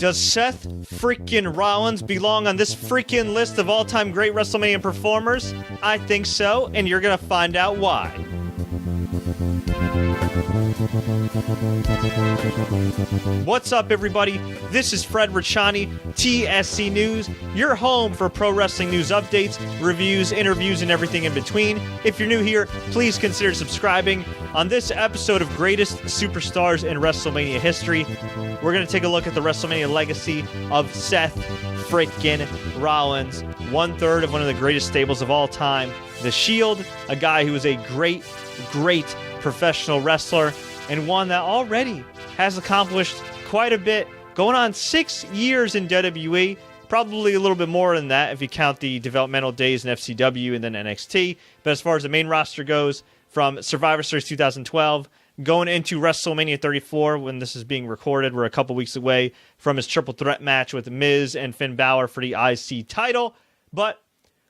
Does Seth Freakin Rollins belong on this freaking list of all-time great WrestleMania performers? I think so, and you're gonna find out why. What's up, everybody? This is Fred Richani, TSC News, your home for pro wrestling news updates, reviews, interviews, and everything in between. If you're new here, please consider subscribing. On this episode of Greatest Superstars in WrestleMania History, we're going to take a look at the WrestleMania legacy of Seth Freakin Rollins, one-third of one of the greatest stables of all time, The Shield, a guy who was a great professional wrestler, and one that already has accomplished quite a bit, going on 6 years in WWE, probably a little bit more than that if you count the developmental days in FCW and then NXT. But as far as the main roster goes, from Survivor Series 2012 going into WrestleMania 34, when this is being recorded, we're a couple weeks away from his triple threat match with Miz and Finn Balor for the IC title. But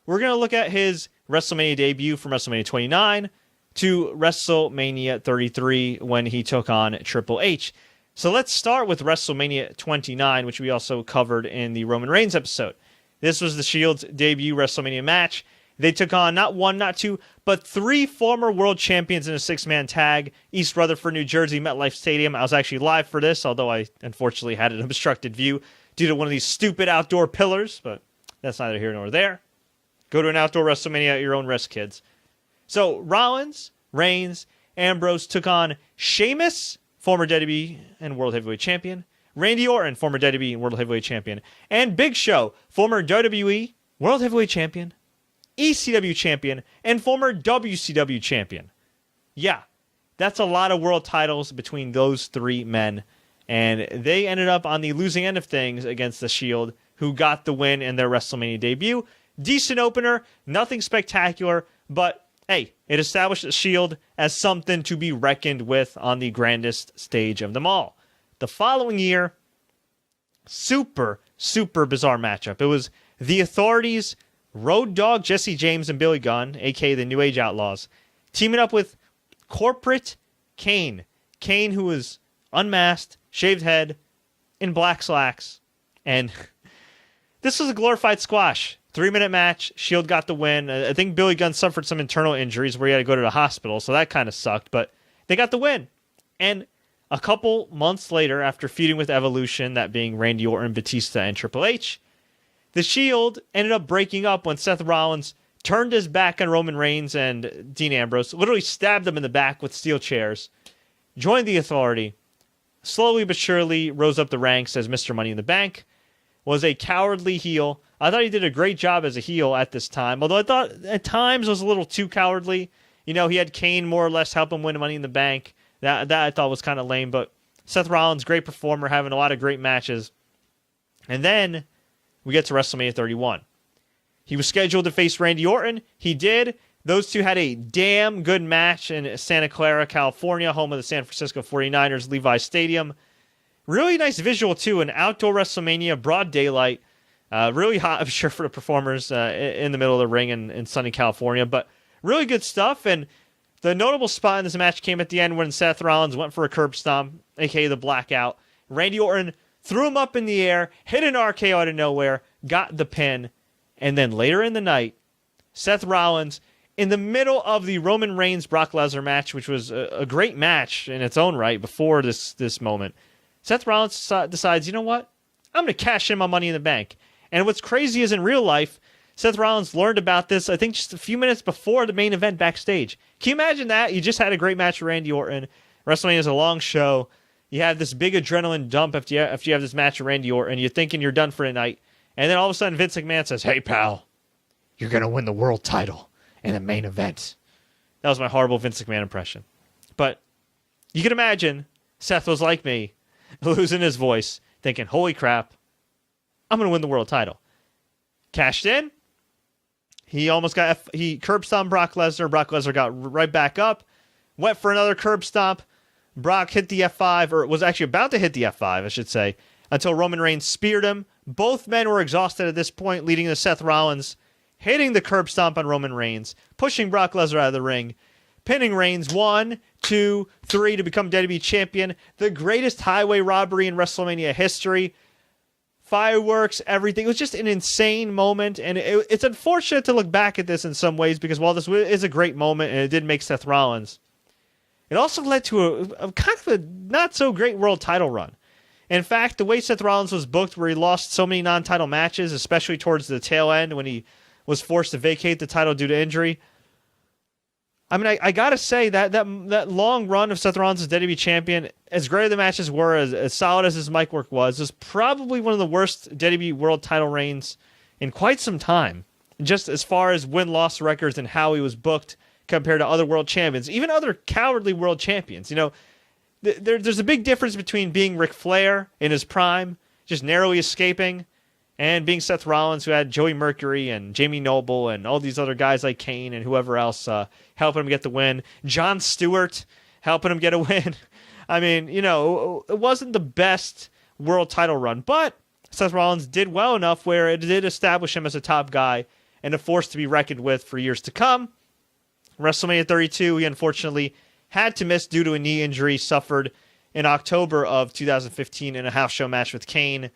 we're going to look at his WrestleMania debut from WrestleMania 29 to WrestleMania 33 when he took on Triple H. So let's start with WrestleMania 29, which we also covered in the Roman Reigns episode. This was the Shield's debut WrestleMania match. They took on not one, not two, but three former world champions in a six-man tag. East Rutherford, New Jersey, MetLife Stadium. I was actually live for this, although I unfortunately had an obstructed view due to one of these stupid outdoor pillars, but that's neither here nor there. Go to an outdoor WrestleMania at your own risk, kids. So Rollins, Reigns, Ambrose took on Sheamus, former WWE and World Heavyweight Champion, Randy Orton, former WWE and World Heavyweight Champion, and Big Show, former WWE World Heavyweight Champion, ECW Champion, and former WCW Champion. Yeah, that's a lot of world titles between those three men, and they ended up on the losing end of things against The Shield, who got the win in their WrestleMania debut. Decent opener, nothing spectacular, but hey, it established The Shield as something to be reckoned with on the grandest stage of them all. The following year, super bizarre matchup. It was The Authority's Road Dogg Jesse James and Billy Gunn, a.k.a. the New Age Outlaws, teaming up with Corporate Kane. Kane, who was unmasked, shaved head, in black slacks. And this was a glorified squash. 3-minute match. Shield got the win. I think Billy Gunn suffered some internal injuries where he had to go to the hospital, so that kind of sucked, but they got the win. And a couple months later, after feuding with Evolution, that being Randy Orton, Batista, and Triple H, The Shield ended up breaking up when Seth Rollins turned his back on Roman Reigns and Dean Ambrose, literally stabbed them in the back with steel chairs, joined The Authority, slowly but surely rose up the ranks as Mr. Money in the Bank, was a cowardly heel. I thought he did a great job as a heel at this time, although I thought at times was a little too cowardly. You know, he had Kane more or less help him win Money in the Bank. That I thought was kind of lame, but Seth Rollins, great performer, having a lot of great matches. And then we get to WrestleMania 31. He was scheduled to face Randy Orton. He did. Those two had a damn good match in Santa Clara, California, home of the San Francisco 49ers, Levi Stadium. Really nice visual, too. An outdoor WrestleMania, broad daylight. Really hot, I'm sure, for the performers in the middle of the ring in sunny California. But really good stuff. And the notable spot in this match came at the end when Seth Rollins went for a curb stomp, a.k.a. the blackout. Randy Orton threw him up in the air, hit an RKO out of nowhere, got the pin. And then later in the night, Seth Rollins, in the middle of the Roman Reigns-Brock Lesnar match, which was a great match in its own right before this moment, Seth Rollins decides, you know what? I'm going to cash in my Money in the Bank. And what's crazy is in real life, Seth Rollins learned about this, I think, just a few minutes before the main event backstage. Can you imagine that? You just had a great match with Randy Orton. WrestleMania is a long show. You have this big adrenaline dump after you have this match with Randy Orton. You're thinking you're done for the night. And then all of a sudden, Vince McMahon says, hey, pal, you're going to win the world title in the main event. That was my horrible Vince McMahon impression. But you can imagine Seth was like me, losing his voice, thinking, holy crap, I'm going to win the world title. Cashed in. He almost he curb stomped Brock Lesnar. Brock Lesnar got right back up. Went for another curb stomp. Brock hit the F5, or was actually about to hit the F5, I should say, until Roman Reigns speared him. Both men were exhausted at this point, leading to Seth Rollins hitting the curb stomp on Roman Reigns, pushing Brock Lesnar out of the ring, pinning Reigns 1, 2, 3 to become WWE Champion. The greatest highway robbery in WrestleMania history. fireworks, everything. It was just an insane moment, and it's unfortunate to look back at this in some ways because while this is a great moment and it did make Seth Rollins, it also led to a kind of a not so great world title run. In fact, the way Seth Rollins was booked, where he lost so many non-title matches, especially towards the tail end when he was forced to vacate the title due to injury. I mean, I gotta say that long run of Seth Rollins as WWE champion, as great as the matches were, as solid as his mic work was probably one of the worst WWE world title reigns in quite some time. Just as far as win-loss records and how he was booked compared to other world champions, even other cowardly world champions. You know, there's a big difference between being Ric Flair in his prime, just narrowly escaping, and being Seth Rollins, who had Joey Mercury and Jamie Noble and all these other guys like Kane and whoever else helping him get the win. Jon Stewart helping him get a win. I mean, you know, it wasn't the best world title run, but Seth Rollins did well enough where it did establish him as a top guy and a force to be reckoned with for years to come. WrestleMania 32, he unfortunately had to miss due to a knee injury suffered in October of 2015 in a house show match with Kane.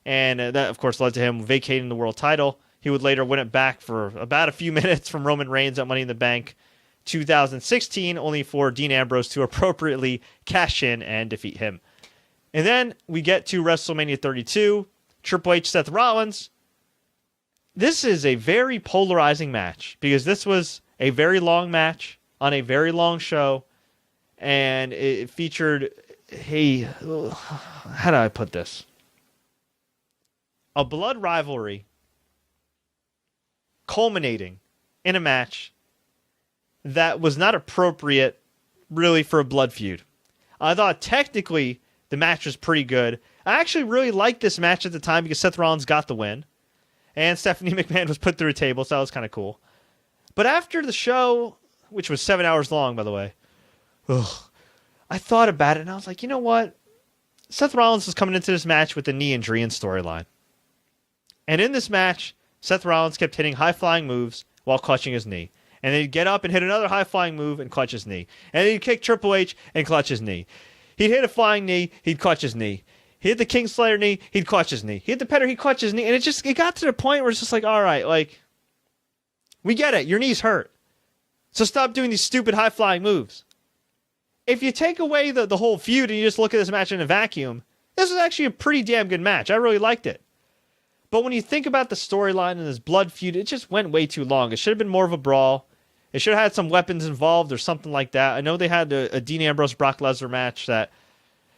And that, of course, led to him vacating the world title. He would later win it back for about a few minutes from Roman Reigns at Money in the Bank 2016, only for Dean Ambrose to appropriately cash in and defeat him. And then we get to WrestleMania 32, Triple H, Seth Rollins. This is a very polarizing match because this was a very long match on a very long show, and it featured, how do I put this? A blood rivalry culminating in a match that was not appropriate really for a blood feud. I thought technically the match was pretty good. I actually really liked this match at the time because Seth Rollins got the win and Stephanie McMahon was put through a table, so that was kind of cool. But after the show, which was 7 hours long, by the way, I thought about it and I was like, you know what? Seth Rollins was coming into this match with a knee injury and storyline. And in this match, Seth Rollins kept hitting high-flying moves while clutching his knee. And then he'd get up and hit another high-flying move and clutch his knee. And then he'd kick Triple H and clutch his knee. He'd hit a flying knee, he'd clutch his knee. He'd hit the Kingslayer knee, he'd clutch his knee. He'd hit the Petter, he'd clutch his knee. And it got to the point where it's just like, all right, like, we get it. Your knee's hurt. So stop doing these stupid high-flying moves. If you take away the whole feud and you just look at this match in a vacuum, this was actually a pretty damn good match. I really liked it. But when you think about the storyline and this blood feud, it just went way too long. It should have been more of a brawl. It should have had some weapons involved or something like that. I know they had a Dean Ambrose Brock Lesnar match that...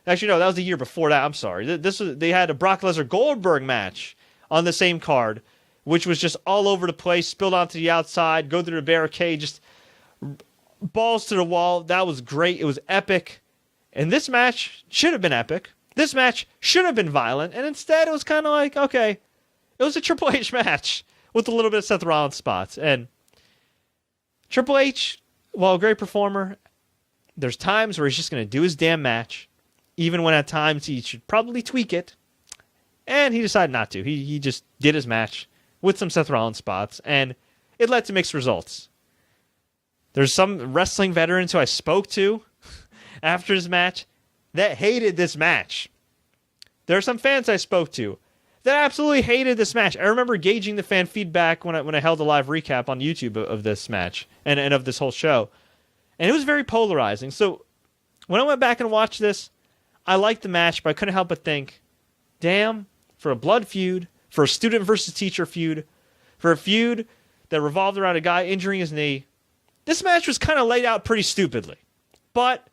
Actually, no, that was the year before that. I'm sorry. They had a Brock Lesnar Goldberg match on the same card, which was just all over the place, spilled onto the outside, go through the barricade, just balls to the wall. That was great. It was epic. And this match should have been epic. This match should have been violent. And instead, it was kind of like, okay... It was a Triple H match with a little bit of Seth Rollins spots. And Triple H, while a great performer, there's times where he's just going to do his damn match, even when at times he should probably tweak it. And he decided not to. He just did his match with some Seth Rollins spots, and it led to mixed results. There's some wrestling veterans who I spoke to after his match that hated this match. There are some fans I spoke to that absolutely hated this match. I remember gauging the fan feedback when I held a live recap on YouTube of this match and of this whole show. And it was very polarizing. So when I went back and watched this, I liked the match, but I couldn't help but think, damn, for a blood feud, for a student versus teacher feud, for a feud that revolved around a guy injuring his knee, this match was kind of laid out pretty stupidly. But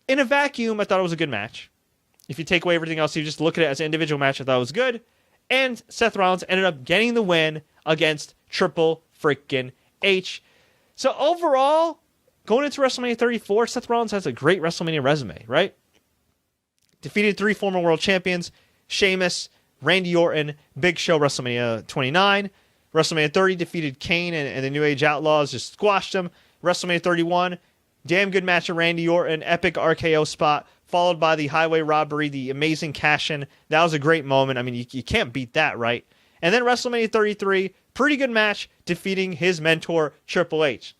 in a vacuum, I thought it was a good match. If you take away everything else, you just look at it as an individual match, I thought it was good. And Seth Rollins ended up getting the win against Triple Freakin H. So overall, going into WrestleMania 34, Seth Rollins has a great WrestleMania resume, right? Defeated 3 former world champions, Sheamus, Randy Orton, Big Show, WrestleMania 29. WrestleMania 30 defeated Kane and the New Age Outlaws, just squashed them. WrestleMania 31, damn good match of Randy Orton, epic RKO spot, followed by the highway robbery, the amazing cash-in. That was a great moment. I mean, you can't beat that, right? And then WrestleMania 33, pretty good match, defeating his mentor, Triple H.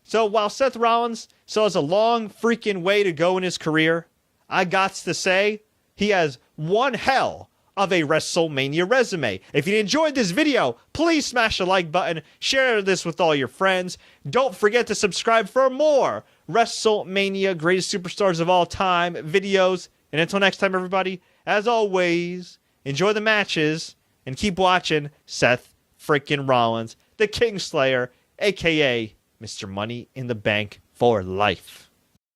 So while Seth Rollins still has a long freaking way to go in his career, I gots to say, he has one hell of a WrestleMania resume. If you enjoyed this video, please smash the like button, share this with all your friends. Don't forget to subscribe for more WrestleMania Greatest Superstars of All Time videos. And until next time, everybody, as always, enjoy the matches and keep watching Seth Freakin Rollins, the Kingslayer, a.k.a. Mr. Money in the Bank for life.